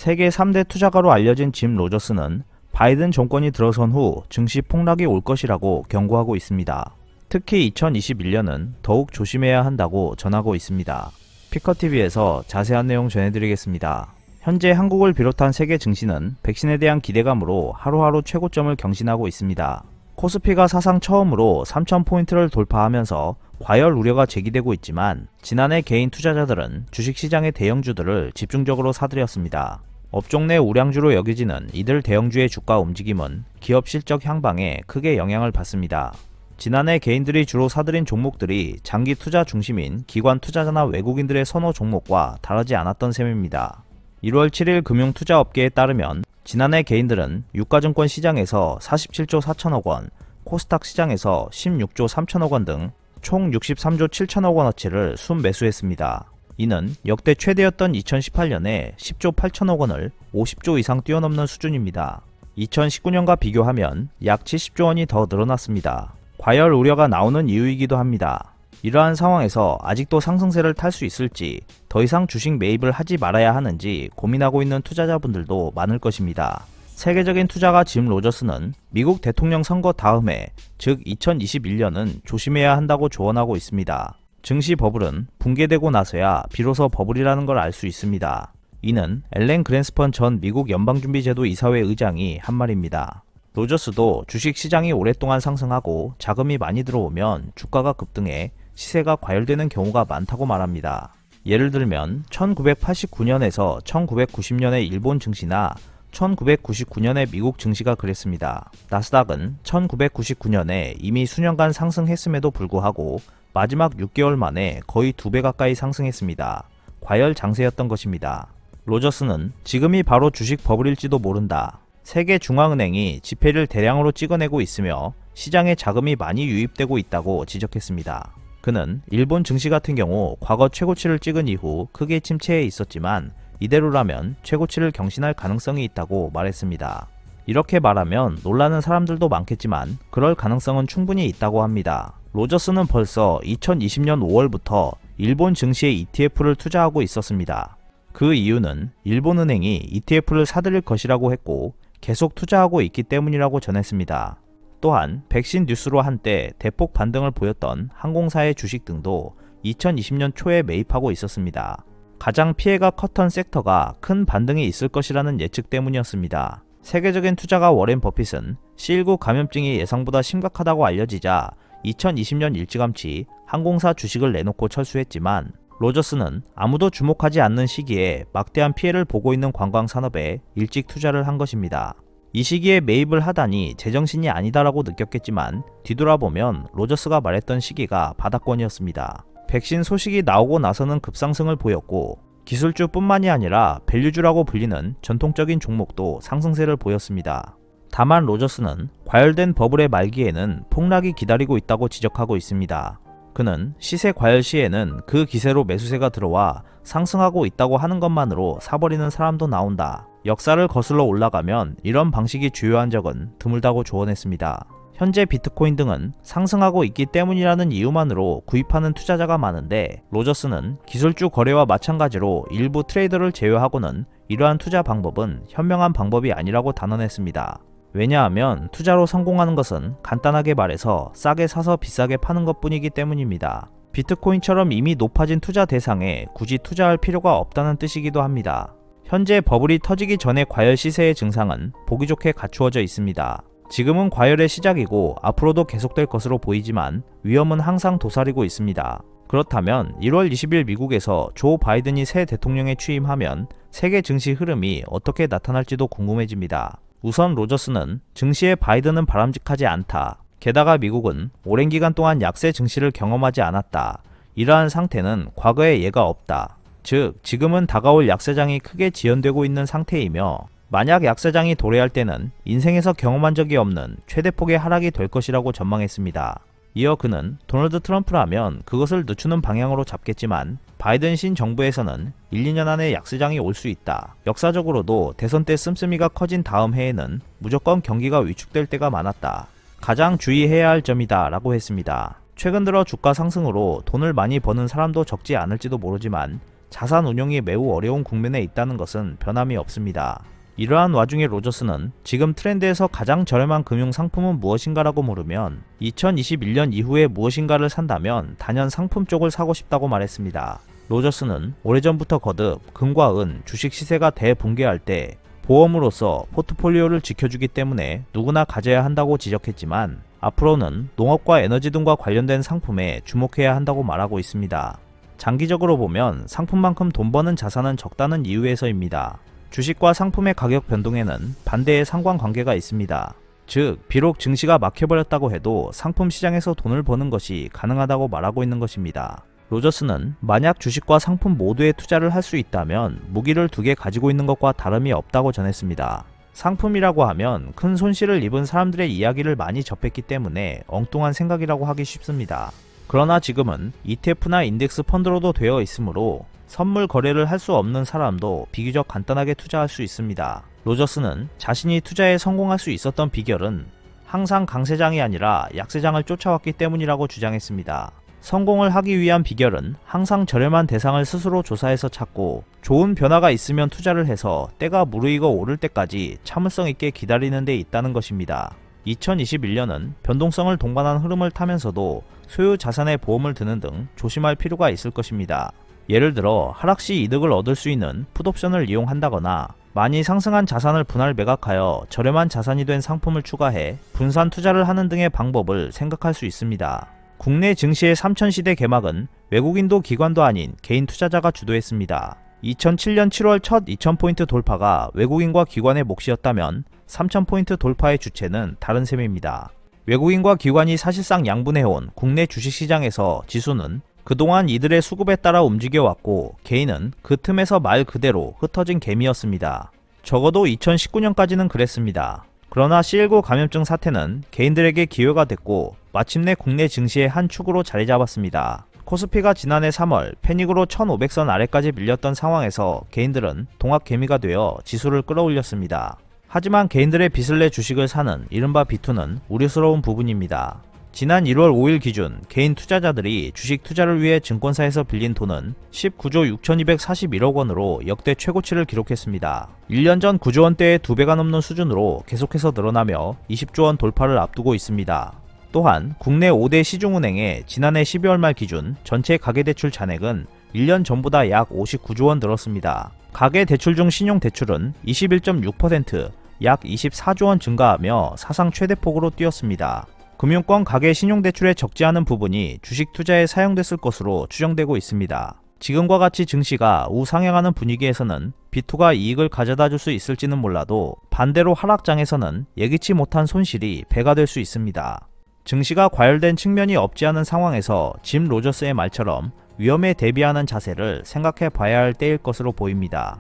세계 3대 투자가로 알려진 짐 로저스는 바이든 정권이 들어선 후 증시 폭락이 올 것이라고 경고하고 있습니다. 특히 2021년은 더욱 조심해야 한다고 전하고 있습니다. 피커TV에서 자세한 내용 전해드리겠습니다. 현재 한국을 비롯한 세계 증시는 백신에 대한 기대감으로 하루하루 최고점을 경신하고 있습니다. 코스피가 사상 처음으로 3,000포인트를 돌파하면서 과열 우려가 제기되고 있지만 지난해 개인 투자자들은 주식시장의 대형주들을 집중적으로 사들였습니다. 업종 내 우량주로 여겨지는 이들 대형주의 주가 움직임은 기업 실적 향방에 크게 영향을 받습니다. 지난해 개인들이 주로 사들인 종목들이 장기 투자 중심인 기관 투자자나 외국인들의 선호 종목과 다르지 않았던 셈입니다. 1월 7일 금융투자업계에 따르면 지난해 개인들은 유가증권 시장에서 47조 4천억 원, 코스닥 시장에서 16조 3천억 원 등 총 63조 7천억 원어치를 순매수했습니다. 이는 역대 최대였던 2018년에 10조 8천억 원을 50조 이상 뛰어넘는 수준입니다. 2019년과 비교하면 약 70조 원이 더 늘어났습니다. 과열 우려가 나오는 이유이기도 합니다. 이러한 상황에서 아직도 상승세를 탈 수 있을지, 더 이상 주식 매입을 하지 말아야 하는지 고민하고 있는 투자자분들도 많을 것입니다. 세계적인 투자가 짐 로저스는 미국 대통령 선거 다음해, 즉 2021년은 조심해야 한다고 조언하고 있습니다. 증시 버블은 붕괴되고 나서야 비로소 버블이라는 걸 알 수 있습니다. 이는 앨런 그랜스펀 전 미국 연방준비제도 이사회 의장이 한 말입니다. 로저스도 주식시장이 오랫동안 상승하고 자금이 많이 들어오면 주가가 급등해 시세가 과열되는 경우가 많다고 말합니다. 예를 들면 1989년에서 1990년의 일본 증시나 1999년의 미국 증시가 그랬습니다. 나스닥은 1999년에 이미 수년간 상승했음에도 불구하고 마지막 6개월 만에 거의 2배 가까이 상승했습니다. 과열 장세였던 것입니다. 로저스는 지금이 바로 주식 버블일지도 모른다. 세계 중앙은행이 지폐를 대량으로 찍어내고 있으며 시장에 자금이 많이 유입되고 있다고 지적했습니다. 그는 일본 증시 같은 경우 과거 최고치를 찍은 이후 크게 침체해 있었지만 이대로라면 최고치를 경신할 가능성이 있다고 말했습니다. 이렇게 말하면 놀라는 사람들도 많겠지만 그럴 가능성은 충분히 있다고 합니다. 로저스는 벌써 2020년 5월부터 일본 증시의 ETF를 투자하고 있었습니다. 그 이유는 일본은행이 ETF를 사들일 것이라고 했고 계속 투자하고 있기 때문이라고 전했습니다. 또한 백신 뉴스로 한때 대폭 반등을 보였던 항공사의 주식 등도 2020년 초에 매입하고 있었습니다. 가장 피해가 컸던 섹터가 큰 반등이 있을 것이라는 예측 때문이었습니다. 세계적인 투자가 워렌 버핏은 C19 감염증이 예상보다 심각하다고 알려지자 2020년 일찌감치 항공사 주식을 내놓고 철수했지만 로저스는 아무도 주목하지 않는 시기에 막대한 피해를 보고 있는 관광산업에 일찍 투자를 한 것입니다. 이 시기에 매입을 하다니 제정신이 아니다라고 느꼈겠지만 뒤돌아보면 로저스가 말했던 시기가 바닥권이었습니다. 백신 소식이 나오고 나서는 급상승을 보였고 기술주뿐만이 아니라 밸류주라고 불리는 전통적인 종목도 상승세를 보였습니다. 다만 로저스는 과열된 버블의 말기에는 폭락이 기다리고 있다고 지적하고 있습니다. 그는 시세 과열 시에는 그 기세로 매수세가 들어와 상승하고 있다고 하는 것만으로 사버리는 사람도 나온다. 역사를 거슬러 올라가면 이런 방식이 주요한 적은 드물다고 조언했습니다. 현재 비트코인 등은 상승하고 있기 때문이라는 이유만으로 구입하는 투자자가 많은데 로저스는 기술주 거래와 마찬가지로 일부 트레이더를 제외하고는 이러한 투자 방법은 현명한 방법이 아니라고 단언했습니다. 왜냐하면 투자로 성공하는 것은 간단하게 말해서 싸게 사서 비싸게 파는 것뿐이기 때문입니다. 비트코인처럼 이미 높아진 투자 대상에 굳이 투자할 필요가 없다는 뜻이기도 합니다. 현재 버블이 터지기 전의 과열 시세의 증상은 보기 좋게 갖추어져 있습니다. 지금은 과열의 시작이고 앞으로도 계속될 것으로 보이지만 위험은 항상 도사리고 있습니다. 그렇다면 1월 20일 미국에서 조 바이든이 새 대통령에 취임하면 세계 증시 흐름이 어떻게 나타날지도 궁금해집니다. 우선 로저스는 증시의 바이든은 바람직하지 않다. 게다가 미국은 오랜 기간 동안 약세 증시를 경험하지 않았다. 이러한 상태는 과거에 예가 없다. 즉, 지금은 다가올 약세장이 크게 지연되고 있는 상태이며 만약 약세장이 도래할 때는 인생에서 경험한 적이 없는 최대폭의 하락이 될 것이라고 전망했습니다. 이어 그는 도널드 트럼프라면 그것을 늦추는 방향으로 잡겠지만 바이든 신정부에서는 1, 2년 안에 약세장이 올 수 있다. 역사적으로도 대선 때 씀씀이가 커진 다음 해에는 무조건 경기가 위축될 때가 많았다. 가장 주의해야 할 점이다 라고 했습니다. 최근 들어 주가 상승으로 돈을 많이 버는 사람도 적지 않을지도 모르지만 자산 운용이 매우 어려운 국면에 있다는 것은 변함이 없습니다. 이러한 와중에 로저스는 지금 트렌드에서 가장 저렴한 금융 상품은 무엇인가라고 물으면 2021년 이후에 무엇인가를 산다면 단연 상품 쪽을 사고 싶다고 말했습니다. 로저스는 오래전부터 거듭 금과 은, 주식 시세가 대붕괴할 때 보험으로서 포트폴리오를 지켜주기 때문에 누구나 가져야 한다고 지적했지만 앞으로는 농업과 에너지 등과 관련된 상품에 주목해야 한다고 말하고 있습니다. 장기적으로 보면 상품만큼 돈 버는 자산은 적다는 이유에서입니다. 주식과 상품의 가격 변동에는 반대의 상관관계가 있습니다. 즉, 비록 증시가 막혀버렸다고 해도 상품 시장에서 돈을 버는 것이 가능하다고 말하고 있는 것입니다. 로저스는 만약 주식과 상품 모두에 투자를 할 수 있다면 무기를 2개 가지고 있는 것과 다름이 없다고 전했습니다. 상품이라고 하면 큰 손실을 입은 사람들의 이야기를 많이 접했기 때문에 엉뚱한 생각이라고 하기 쉽습니다. 그러나 지금은 ETF나 인덱스 펀드로도 되어 있으므로 선물 거래를 할 수 없는 사람도 비교적 간단하게 투자할 수 있습니다. 로저스는 자신이 투자에 성공할 수 있었던 비결은 항상 강세장이 아니라 약세장을 쫓아왔기 때문이라고 주장했습니다. 성공을 하기 위한 비결은 항상 저렴한 대상을 스스로 조사해서 찾고 좋은 변화가 있으면 투자를 해서 때가 무르익어 오를 때까지 참을성 있게 기다리는 데 있다는 것입니다. 2021년은 변동성을 동반한 흐름을 타면서도 소유 자산에 보험을 드는 등 조심할 필요가 있을 것입니다. 예를 들어 하락시 이득을 얻을 수 있는 풋옵션을 이용한다거나 많이 상승한 자산을 분할 매각하여 저렴한 자산이 된 상품을 추가해 분산 투자를 하는 등의 방법을 생각할 수 있습니다. 국내 증시의 3000시대 개막은 외국인도 기관도 아닌 개인 투자자가 주도했습니다. 2007년 7월 첫 2000포인트 돌파가 외국인과 기관의 몫이었다면 3000포인트 돌파의 주체는 다른 셈입니다. 외국인과 기관이 사실상 양분해온 국내 주식시장에서 지수는 그동안 이들의 수급에 따라 움직여왔고 개인은 그 틈에서 말 그대로 흩어진 개미였습니다. 적어도 2019년까지는 그랬습니다. 그러나 C19 감염증 사태는 개인들에게 기회가 됐고 마침내 국내 증시의 한 축으로 자리 잡았습니다. 코스피가 지난해 3월 패닉으로 1500선 아래까지 밀렸던 상황에서 개인들은 동학개미가 되어 지수를 끌어올렸습니다. 하지만 개인들의 빚을 내 주식을 사는 이른바 비투는 우려스러운 부분입니다. 지난 1월 5일 기준 개인 투자자들이 주식 투자를 위해 증권사에서 빌린 돈은 19조 6241억 원으로 역대 최고치를 기록했습니다. 1년 전 9조 원대의 2배가 넘는 수준으로 계속해서 늘어나며 20조 원 돌파를 앞두고 있습니다. 또한 국내 5대 시중은행의 지난해 12월 말 기준 전체 가계대출 잔액은 1년 전보다 약 59조 원 늘었습니다. 가계대출 중 신용대출은 21.6%, 약 24조 원 증가하며 사상 최대폭으로 뛰었습니다. 금융권 가계 신용대출에 적지 않은 부분이 주식 투자에 사용됐을 것으로 추정되고 있습니다. 지금과 같이 증시가 우상향하는 분위기에서는 비투가 이익을 가져다 줄 수 있을지는 몰라도 반대로 하락장에서는 예기치 못한 손실이 배가 될 수 있습니다. 증시가 과열된 측면이 없지 않은 상황에서 짐 로저스의 말처럼 위험에 대비하는 자세를 생각해 봐야 할 때일 것으로 보입니다.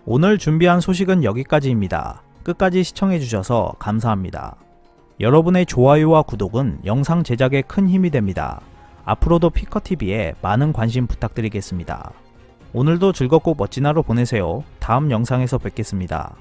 오늘 준비한 소식은 여기까지입니다. 끝까지 시청해주셔서 감사합니다. 여러분의 좋아요와 구독은 영상 제작에 큰 힘이 됩니다. 앞으로도 피커TV에 많은 관심 부탁드리겠습니다. 오늘도 즐겁고 멋진 하루 보내세요. 다음 영상에서 뵙겠습니다.